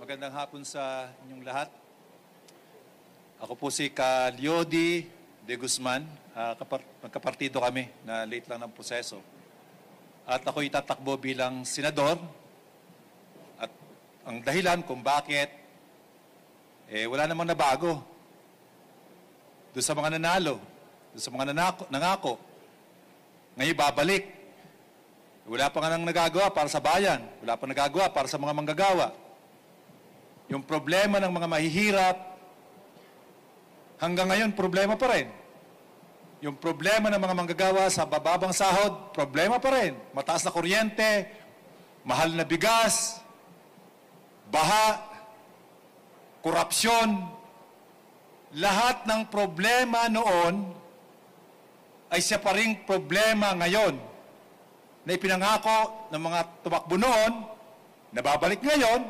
Magandang hapon sa inyong lahat. Ako po si Leody de Guzman. Magkapartido kami na late lang ng proseso. At ako itatakbo bilang senador. At ang dahilan kung bakit, wala namang nabago. Doon sa mga nanalo, doon sa mga nangako. Ngayon babalik. Wala pa nga nang nagagawa para sa bayan. Wala pa nagagawa para sa mga manggagawa. Yung problema ng mga mahihirap, hanggang ngayon problema pa rin. Yung problema ng mga manggagawa sa bababang sahod, problema pa rin. Mataas na kuryente, mahal na bigas, baha, korupsyon. Lahat ng problema noon ay siya pa ring problema ngayon na ipinangako ng mga tumakbo noon, nababalik ngayon,